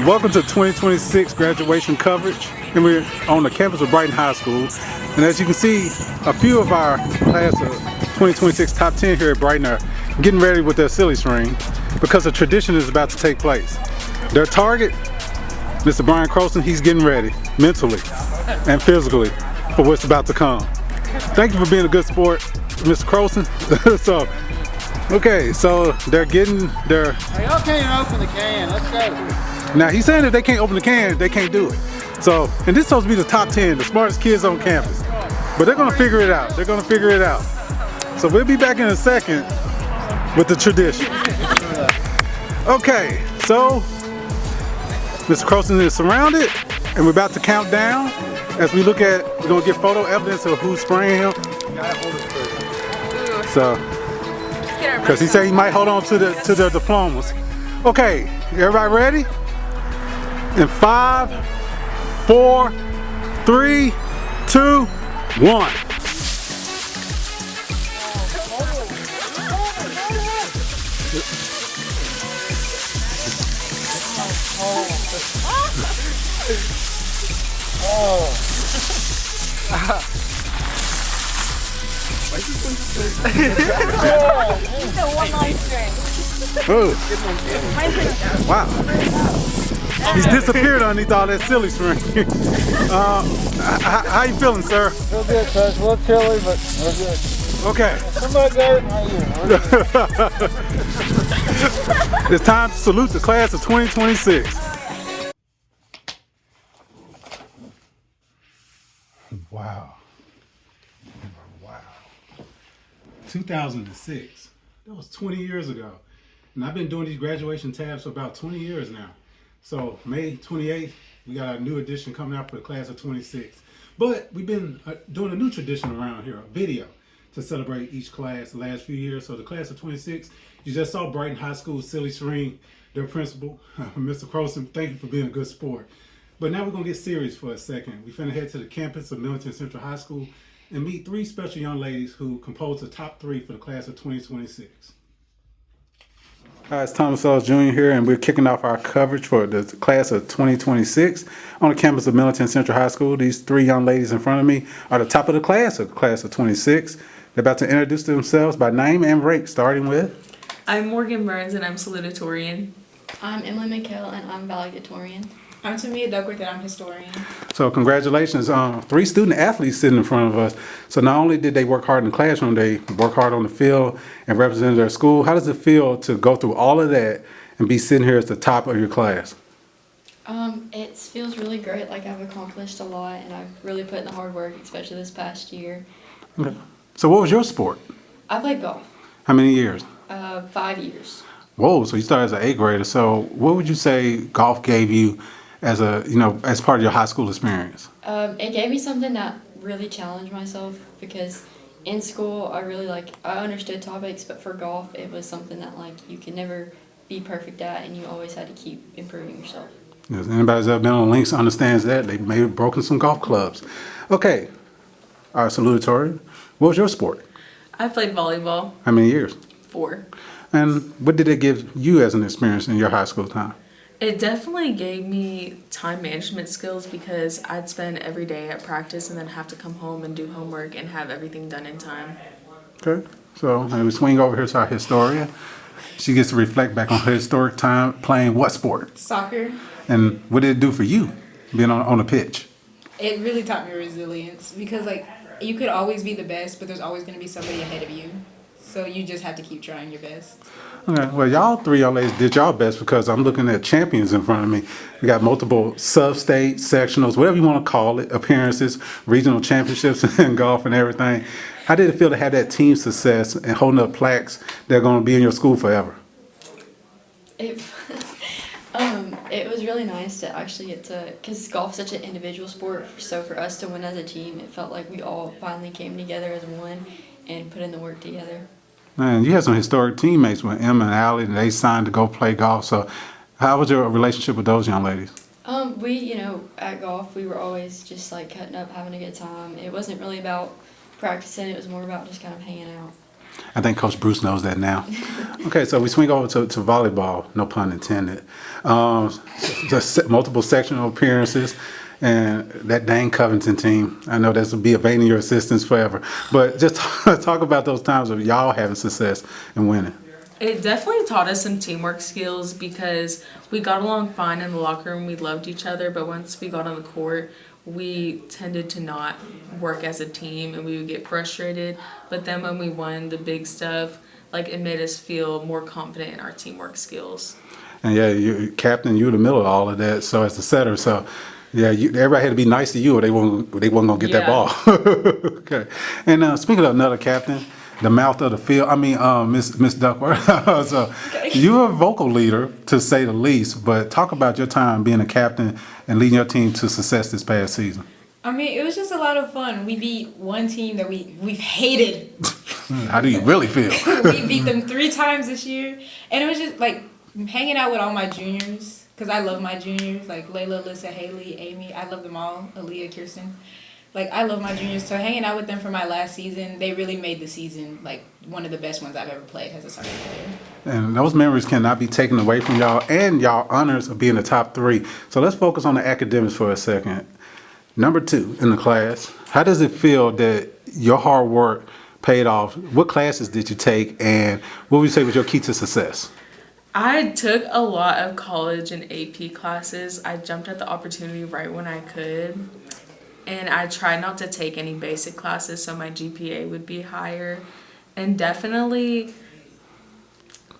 Welcome to 2026 graduation coverage, and we're on the campus of Brighton High School. And as you can see, a few of our class of 2026 top 10 here at Brighton are getting ready with their silly string because a tradition is about to take place. Their target, Mr. Brian Crowson, he's getting ready mentally and physically for what's about to come. Thank you for being a good sport, Mr. Crowson. So they're getting their... Hey, y'all can't open the can. Let's go. Now he's saying if they can't open the can, they can't do it. So, and this is supposed to be the top 10, the smartest kids on campus. But they're gonna figure it out. They're gonna figure it out. So we'll be back in a second with the tradition. Okay, so Mr. Crowson is surrounded, and we're about to count down as we look at, we're gonna get photo evidence of who's spraying him. So, because he said he might hold on to their diplomas. Okay, everybody ready? In 5, 4, 3, 2, 1. Wow. He's disappeared underneath all that silly string. How you feeling, sir? Feel good, Coach. A little chilly, but we're good. Okay. Somebody got it right here. It's time to salute the class of 2026. Wow. Wow. 2006. That was 20 years ago. And I've been doing these graduation tabs for about 20 years now. So May 28th, we got a new edition coming out for the class of 26. But we've been doing a new tradition around here, a video to celebrate each class the last few years. So the class of 26, you just saw Brighton High School silly string, their principal, Mr. Crowson. Thank you for being a good sport. But now we're gonna get serious for a second. We finna head to the campus of Millington Central High School and meet 3 special young ladies who compose the top 3 for the class of 2026. Hi, it's Thomas Ellis Jr. here, and we're kicking off our coverage for the class of 2026 on the campus of Millington Central High School. These 3 young ladies in front of me are the top of the class of 26. They're about to introduce themselves by name and rank, starting with... I'm Morgan Burns, and I'm salutatorian. I'm Emily McKell, and I'm valedictorian. I'm Tamia Duckworth, and I'm historian. So congratulations, 3 student athletes sitting in front of us. So not only did they work hard in the classroom, they work hard on the field and represent their school. How does it feel to go through all of that and be sitting here at the top of your class? It feels really great. Like, I've accomplished a lot, and I've really put in the hard work, especially this past year. Okay. So what was your sport? I played golf. How many years? 5 years. Whoa, so you started as an 8th grader. So what would you say golf gave you as as part of your high school experience? It gave me something that really challenged myself, because in school I understood topics, but for golf it was something that you can never be perfect at, and you always had to keep improving yourself. Yes, anybody who's ever been on links understands that. They may have broken some golf clubs. Okay, our salutatorian. What was your sport? I played volleyball. How many years? 4. And what did it give you as an experience in your high school time? It definitely gave me time management skills, because I'd spend every day at practice and then have to come home and do homework and have everything done in time. Okay, so we swing over here to our historian. She gets to reflect back on her historic time playing what sport? Soccer. And what did it do for you, being on the pitch? It really taught me resilience, because you could always be the best, but there's always going to be somebody ahead of you. So you just have to keep trying your best. Okay, well, y'all 3 young ladies did y'all best, because I'm looking at champions in front of me. We got multiple sub-state, sectionals, whatever you want to call it, appearances, regional championships in golf and everything. How did it feel to have that team success and holding up plaques that are going to be in your school forever? It was really nice to actually get to, because golf's such an individual sport, so for us to win as a team, it felt like we all finally came together as one and put in the work together. Man, you had some historic teammates with Emma and Allie, and they signed to go play golf. So how was your relationship with those young ladies? At golf, we were always just cutting up, having a good time. It wasn't really about practicing, it was more about just kind of hanging out. I think Coach Bruce knows that now. Okay, so we swing over to volleyball, no pun intended. Multiple sectional appearances, and that dang Covington team. I know this will be evading your assistance forever, but just talk about those times of y'all having success and winning. It definitely taught us some teamwork skills because we got along fine in the locker room. We loved each other, but once we got on the court, we tended to not work as a team and we would get frustrated. But then when we won the big stuff, like it made us feel more confident in our teamwork skills. And yeah, you captain, you the middle of all of that. So as the setter, so yeah, everybody had to be nice to you, or they wasn't gonna get that ball. Okay. And speaking of another captain, the mouth of the field. I mean, Miss Duckworth. So you're a vocal leader, to say the least. But talk about your time being a captain and leading your team to success this past season. I mean, it was just a lot of fun. We beat one team that we've hated. How do you really feel? We beat them 3 times this year, and it was just like hanging out with all my juniors, because I love my juniors, like Layla, Alyssa, Haley, Amy. I love them all. Liyah, Kirsten. Like, I love my juniors. So hanging out with them for my last season, they really made the season like one of the best ones I've ever played as a soccer player. And those memories cannot be taken away from y'all, and y'all honors of being the top 3. So let's focus on the academics for a second. Number 2 in the class. How does it feel that your hard work paid off? What classes did you take, and what would you say was your key to success? I took a lot of college and AP classes. I jumped at the opportunity right when I could. And I tried not to take any basic classes so my GPA would be higher. And definitely,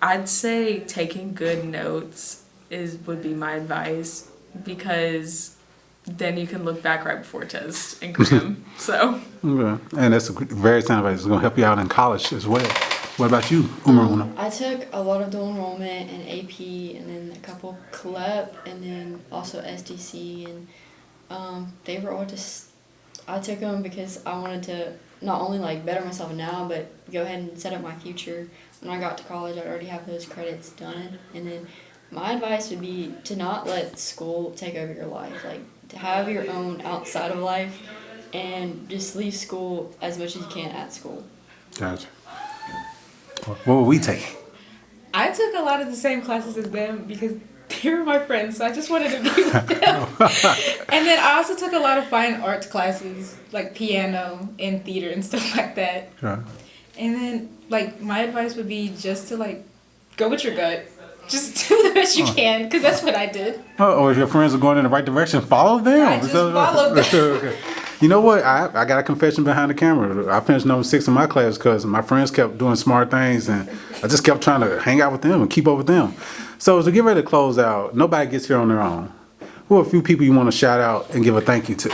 I'd say taking good notes would be my advice, because then you can look back right before test and cram. So. Okay. And that's a very sound advice. It's going to help you out in college as well. What about you, Umaruna? I took a lot of dual enrollment and AP, and then a couple CLEP, and then also SDC, and they were all just, I took them because I wanted to not only like better myself now, but go ahead and set up my future. When I got to college, I'd already have those credits done. And then my advice would be to not let school take over your life. Like, to have your own outside of life, and just leave school as much as you can at school. Gotcha. What would we take? I took a lot of the same classes as them because they were my friends, so I just wanted to be with them. And then I also took a lot of fine arts classes, like piano and theater and stuff like that. Sure. And then, like, my advice would be just to, like, go with your gut. Just do the best you can, because that's what I did. Or if your friends are going in the right direction, follow them. I just followed them. Okay. You know what? I got a confession behind the camera. I finished number 6 in my class because my friends kept doing smart things, and I just kept trying to hang out with them and keep up with them. So as we get ready to close out, nobody gets here on their own. Who are a few people you want to shout out and give a thank you to?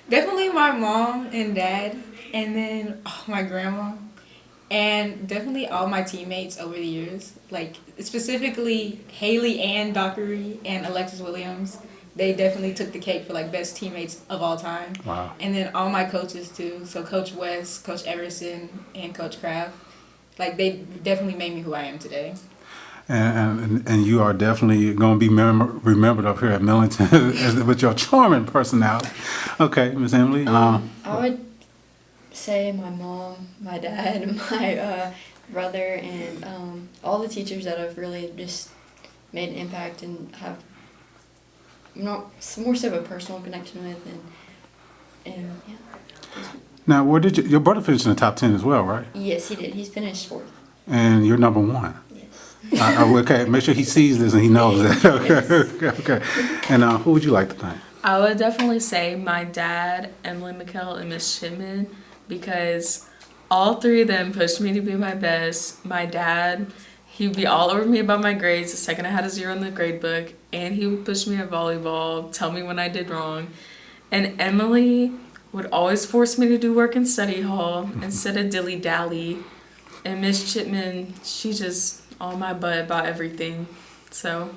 Definitely my mom and dad, and then my grandma, and definitely all my teammates over the years. Like, specifically Haley and Dockery and Alexis Williams. They definitely took the cake for, like, best teammates of all time. Wow. And then all my coaches, too. So Coach West, Coach Everson, and Coach Kraft. Like, they definitely made me who I am today. And you are definitely going to be remembered up here at Millington with your charming personality. Okay, Miss Emily. I would say my mom, my dad, my brother, and all the teachers that have really just made an impact and have more so of a personal connection with, and yeah. Now, where did your brother finish in the top 10 as well, right? Yes, he did. He's finished 4th. And you're number 1. Yes. Okay, make sure he sees this and he knows that. Okay. And who would you like to thank? I would definitely say my dad, Emily McKell, and Miss Shipman, because all 3 of them pushed me to be my best. My dad, he'd be all over me about my grades the second I had a 0 in the grade book, and he would push me at volleyball, tell me when I did wrong. And Emily would always force me to do work in study hall instead of dilly-dally. And Miss Chipman, she just on my butt about everything. So.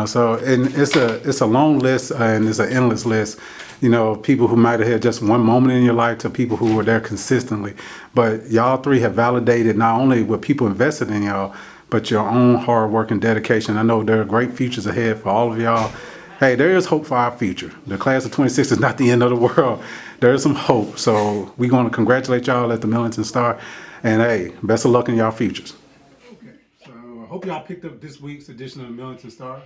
So and it's a long list and it's an endless list. You know, people who might have had just one moment in your life to people who were there consistently. But y'all 3 have validated not only what people invested in y'all, but your own hard work and dedication. I know there are great futures ahead for all of y'all. hey, there is hope for our future. The class of 26 is not the end of the world. There is some hope. So we want to congratulate y'all at the Millington Star. And hey, best of luck in y'all futures. Okay, so I hope y'all picked up this week's edition of the Millington Star.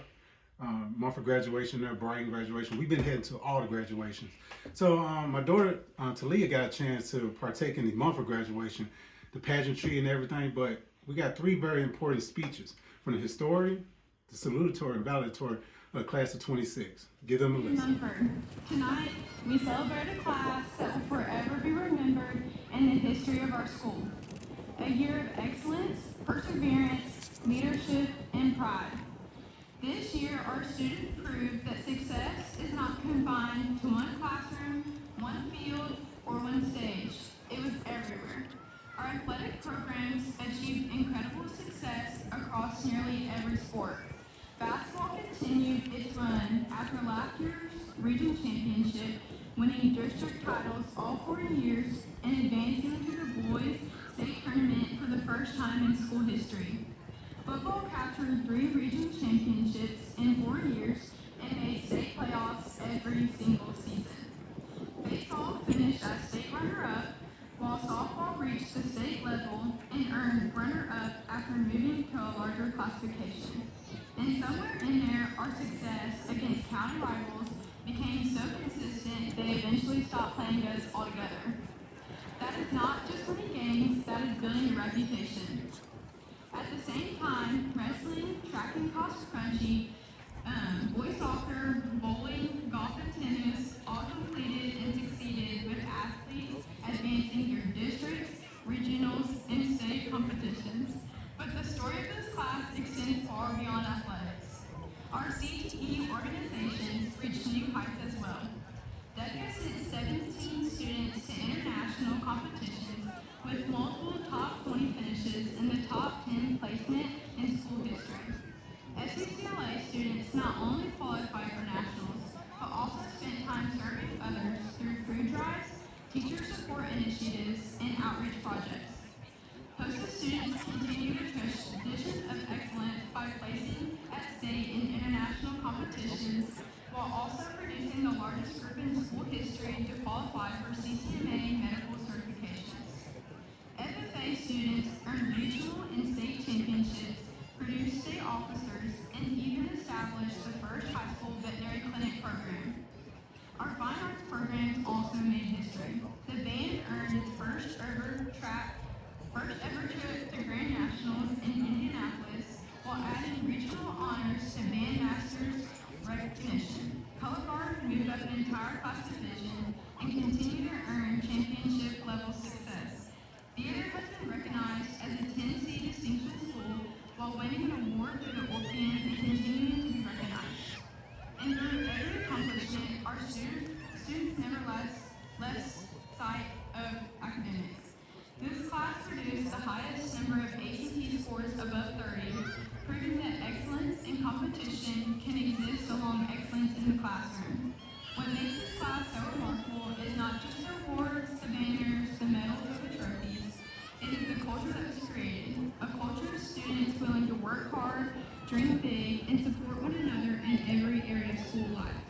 Munford graduation, their Brighton graduation. We've been heading to all the graduations. So my daughter, Liyah, got a chance to partake in the Munford graduation, the pageantry and everything, but we got 3 very important speeches from the historian, the salutatory and valedictory of the class of 26. Give them a listen. Munford. Tonight, we celebrate a class that will forever be remembered in the history of our school. A year of excellence, perseverance, leadership, and pride. This year, our students proved that success is not confined to one classroom, one field, or one stage. It was everywhere. Our athletic programs achieved incredible success across nearly every sport. Basketball continued its run after last year's region championship, winning district titles all 4 years and advancing to the boys' state tournament for the first time in school history. Football captured 3 region championships in 4 years and made state playoffs every single season. Baseball finished as state runner-up, while softball reached the state level and earned runner-up after moving to a larger classification. And somewhere in there, our success against county rivals became so consistent they eventually stopped playing us altogether. That is not just winning games, that is building a reputation. At the same time, wrestling, track and cross country, boys soccer, bowling, golf and tennis all completed and succeeded with athletes advancing through districts, regionals, and state competitions. But the story of this class extends far beyond athletics. Our CTE organizations reached new heights as well. DECA sent 17 students to international competitions with multiple top 20 finishes in the top 10 placement in school history. SCCLA students not only qualified for nationals, but also spent time serving others through food drives, teacher support initiatives, and outreach projects. HOSA students continue the tradition of excellence by placing at state and international competitions, while also producing the largest group in school history to qualify for CCMA medical certifications. FFA students earned regional and state championships, produced state officers, and even established the first high school veterinary clinic program. Our fine arts programs also made history. The band earned its first ever trip to Grand Nationals in Indianapolis, while adding regional honors to Band Masters recognition. Color Guard moved up an entire class division and continue to earn championship level success. Theater has been recognized as a Tennessee Distinction School while winning an award through the Orpheum and continuing to be recognized. And through every accomplishment, our students never less sight of academics. This class produced the highest number of ACT scores above 30, proving that excellence in competition can exist along excellence in the classroom. What makes this class so remarkable is not just the awards, the banners, the medals, or the trophies. It is the culture that was created, a culture of students willing to work hard, dream big, and support one another in every area of school life.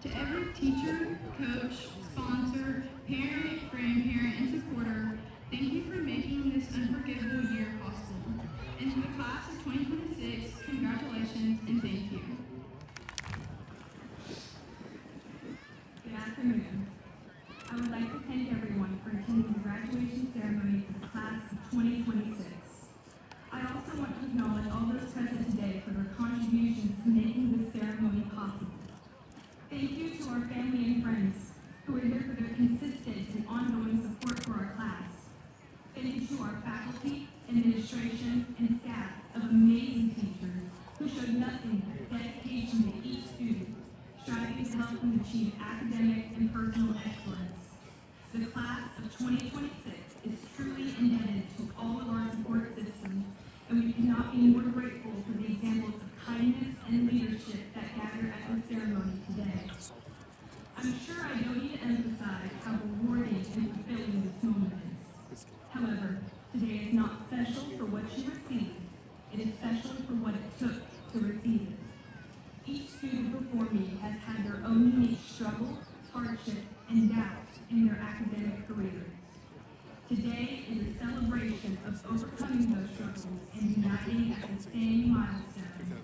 To every teacher, coach, sponsor, parent, grandparent, and supporter, thank you for making this unforgettable year possible. And to the class of 2026, congratulations and thank you. Good afternoon. I would like to thank everyone for attending the graduation ceremony for the class of 2026. I also want to acknowledge all those present today for their contributions to making this ceremony possible. Thank you to our family and friends who are here for their consistent and ongoing support for our class. Thank you to our faculty, administration, and staff of amazing teachers who showed nothing but dedication to each student, striving to help them achieve academic and personal excellence. The class of 2026 is truly indebted to all of our support systems, and we cannot be more grateful for the examples of kindness and leadership that gather at the ceremony today. I'm sure I don't need to emphasize how rewarding and fulfilling this moment is. However, today is not special for what you received, it is special for what it took to receive it. Each student before me struggle, hardship, and doubt in their academic careers. Today is a celebration of overcoming those struggles and uniting at the same milestone.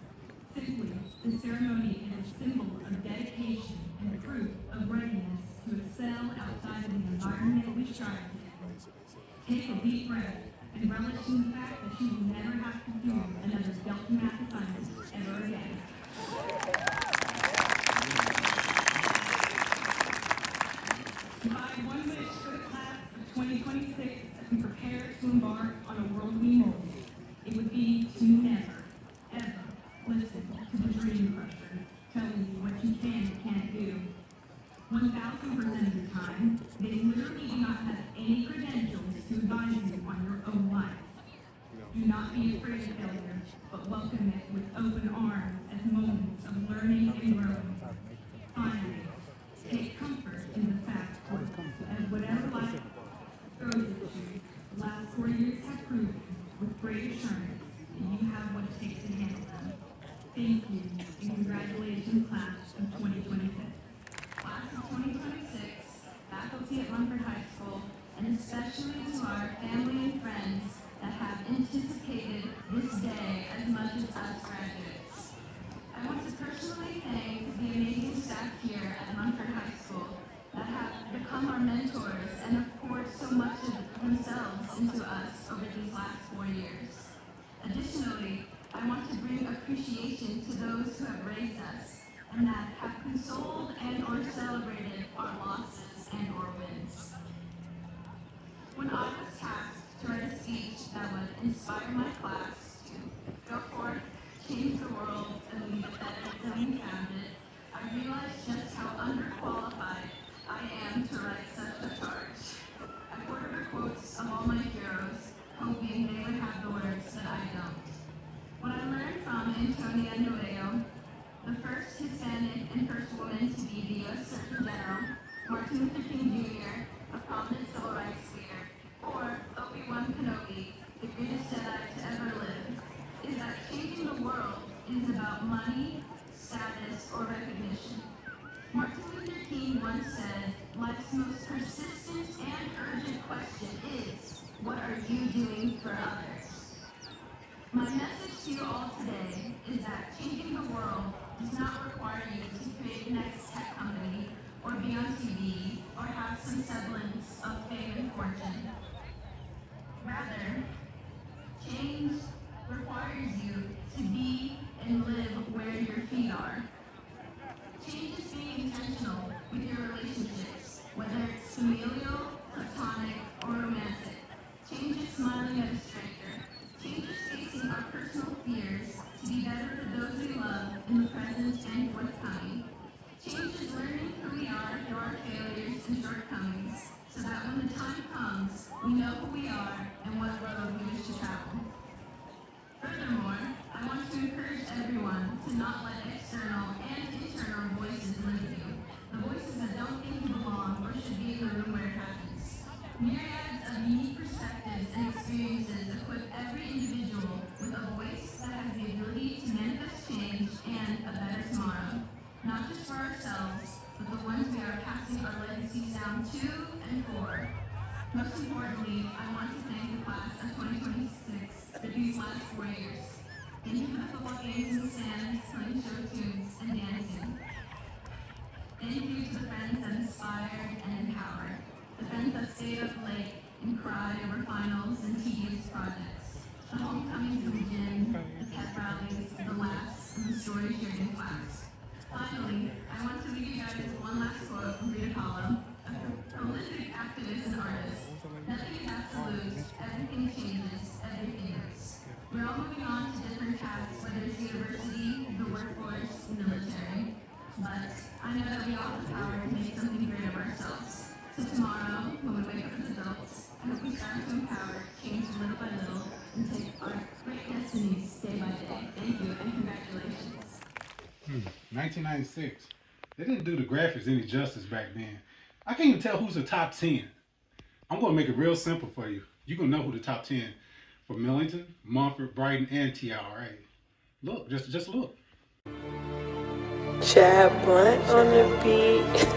Simply, the ceremony is a symbol of dedication and proof of readiness to excel outside of the environment we strive in. Take a deep breath and relish in the fact that you will never have to do another Delta Math assignment ever again. Provide 1 wish for the class of 2026 as we prepare to embark on a world we mold. It would be to never, ever listen to the dream crushers telling you what you can and can't do. 1,000% of the time, they literally do not have any credentials to advise you on your own life. Do not be afraid of failure, but welcome it with open arms as moments of learning and growing. Finally, take comfort in the fact that whatever life throws at you, the last 4 years have proven with great assurance that you have what it takes to handle them. Thank you, and congratulations, class of 2026. Class of 2026, faculty at Munford High School, and especially to our family and friends that have anticipated this day as much as us graduates. I want to personally thank the amazing staff here at Munford High School that have become our mentors and have poured so much of themselves into us over these last 4 years. Additionally, I want to bring appreciation to those who have raised us and that have consoled and or celebrated our losses and or wins. When I was tasked to write a speech that would inspire my class to go forth, change the world, and leave it better than we found it, I realized just how underqualified I am to write such a charge. I ordered the quotes of all my heroes, hoping they would have the words that I don't. When I learned from Antonia Nuevo, the first Hispanic and first woman to be the U.S. Surgeon General, Martin Luther King Jr., a prominent civil rights leader, or Obi-Wan Kenobi, the greatest Jedi to ever live, is that changing the world is about money, status, or recognition. Martin Luther King once said, life's most persistent and urgent question is, what are you doing for others? My message to you all today is that changing the world does not require you to create the next tech company, or be on TV, or have some semblance of fame and fortune. Rather, change requires you to be and live where your feet are. Change is being intentional with your relationships, whether it's familial, platonic, or romantic. Change is smiling at a stranger. Change is facing our personal fears to be better for those we love in the present and forthcoming. Change is learning who we are through our failures and shortcomings, so that when the time comes, we know who we are and what road we wish to travel. Furthermore, I want to encourage everyone to not let external and internal voices limit you, the voices that don't think you belong or should be in the room where it happens. Myriads of unique perspectives and experiences equip every individual with a voice that has the ability to manifest change and a better tomorrow, not just for ourselves, but the ones we are passing our legacies down to and for. Most importantly, I want to thank the class of 2026 for these last 4 years. Thank you for the football games in the stands, playing show tunes, and dancing. Thank you to the friends that inspired and empowered, the friends that stayed up late and cried over finals and tedious projects, the homecomings in the gym, the pep rallies, the laughs, and the stories shared in class. Finally, I want to leave you guys with one last quote from Rita Kahlo, a prolific activist and artist. Nothing is absolute, everything changes, everything is. We're all moving on to different paths, whether it's university, the workforce, the military. But I know that we all have the power to make something great of ourselves. So tomorrow, when we wake up as adults, I hope we start to empower, change little by little, and take our great destinies day by day. Thank you, and congratulations. 1996. They didn't do the graphics any justice back then. I can't even tell who's the top 10. I'm going to make it real simple for you. You're going to know who the top 10 for Millington, Munford, Brighton, and TRA. Look, just look. Chad Blunt on the beat.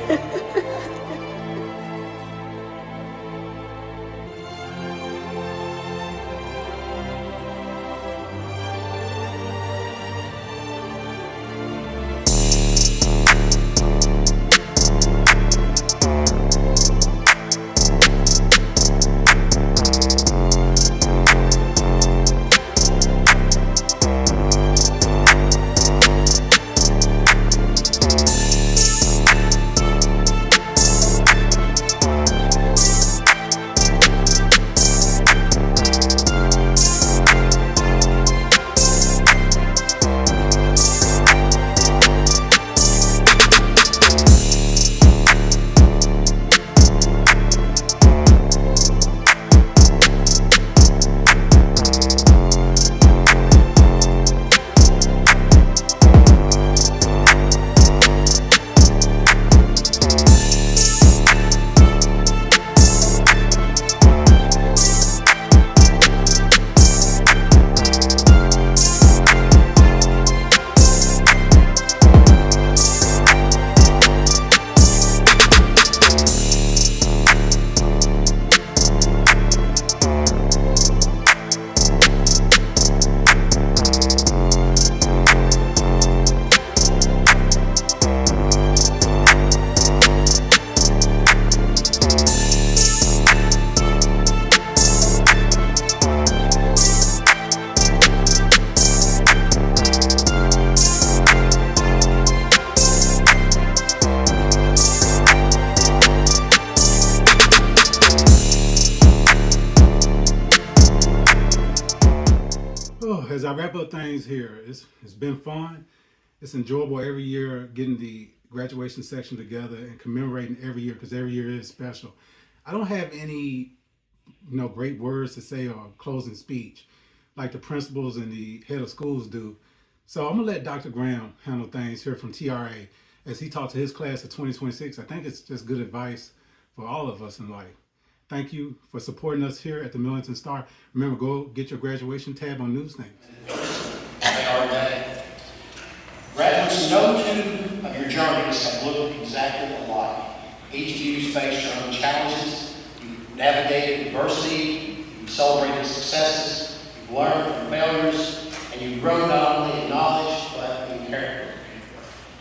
As I wrap up things here, it's been fun. It's enjoyable every year getting the graduation section together and commemorating every year because every year is special. I don't have any, great words to say or closing speech like the principals and the head of schools do. So I'm gonna let Dr. Graham handle things here from TRA as he talks to his class of 2026. I think it's just good advice for all of us in life. Thank you for supporting us here at the Millington Star. Remember, go get your graduation tab on newsstands. Graduates, no two of your journeys have looked exactly alike. Each of you has faced your own challenges. You've navigated adversity, you've celebrated successes, you've learned from failures, and you've grown not only in knowledge, but in character.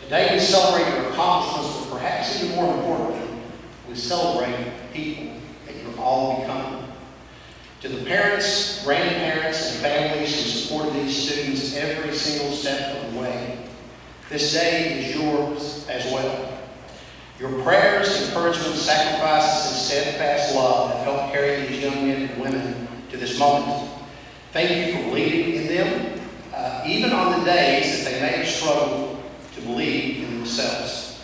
Today we celebrate your accomplishments, but perhaps even more importantly, we celebrate people that you're all becoming. To the parents, grandparents, and families who supported these students every single step of the way, this day is yours as well. Your prayers, encouragement, sacrifices, and steadfast love have helped carry these young men and women to this moment. Thank you for believing in them, even on the days that they may have struggled to believe in themselves.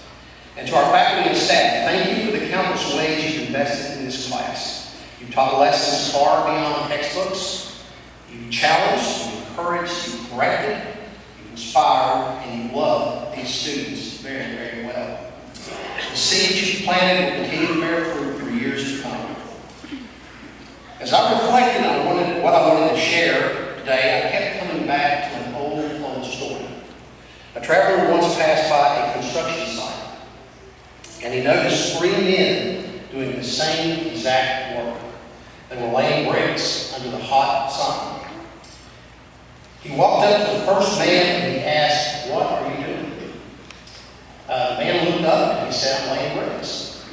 And to our faculty and staff, thank you for the countless ways you've invested in this class. You've taught lessons far beyond textbooks. You've challenged, you've encouraged, you've corrected, you've inspired, and you've loved these students very, very well. The seeds you've planted will continue to bear fruit for years to come. As I reflected on what I wanted to share today, I kept coming back to an old story. A traveler once passed by a construction site, and he noticed three men doing the same exact work. They were laying bricks under the hot sun. He walked up to the first man and he asked, "What are you doing?" The man looked up and he said, "I'm laying bricks."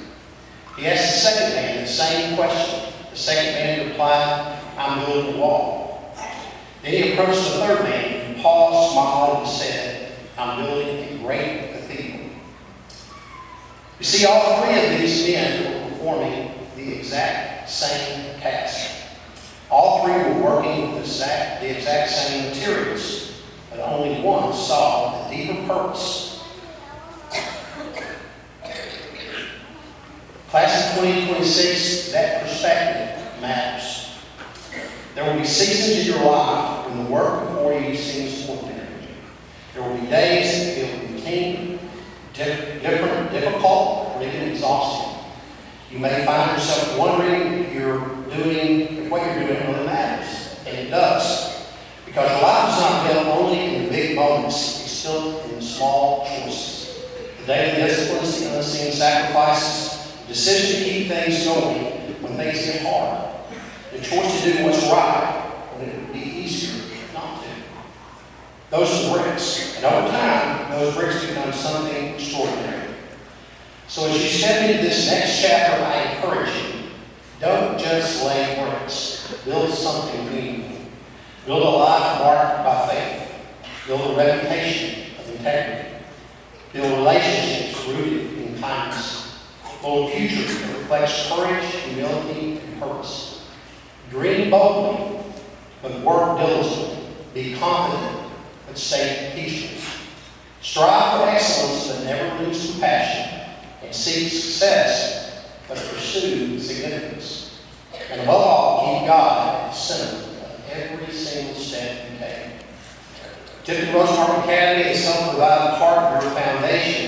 He asked the second man the same question. The second man replied, "I'm building a wall." Then he approached the third man who paused, smiled, and said, "I'm building a great cathedral." You see, all three of these men were performing the exact same task. All three were working with the exact same materials, but only one saw a deeper purpose. Class of 2026, that perspective matters. There will be seasons in your life when the work before you seems ordinary. There will be days that feel routine, different, difficult, or even exhausting. You may find yourself wondering if what you're doing really matters, and it does. Because your life is not built only in the big moments, it's built in the small choices. The daily disciplines, the unseen sacrifices, the decision to keep things going when things get hard. The choice to do what's right when it would be easier not to. Those are the bricks. And over time, those bricks become something extraordinary. So as you step into this next chapter, I encourage you, don't just lay bricks. Build something meaningful. Build a life marked by faith. Build a reputation of integrity. Build relationships rooted in kindness. Build a future that reflects courage, humility, and purpose. Dream boldly, but work diligently. Be confident, but stay peaceful. Strive for excellence, but never lose compassion. And seek success, but pursue significance. And above all, keep God at the center of every single step you take. Tipton-Rosemark Academy is helping provide part of your foundation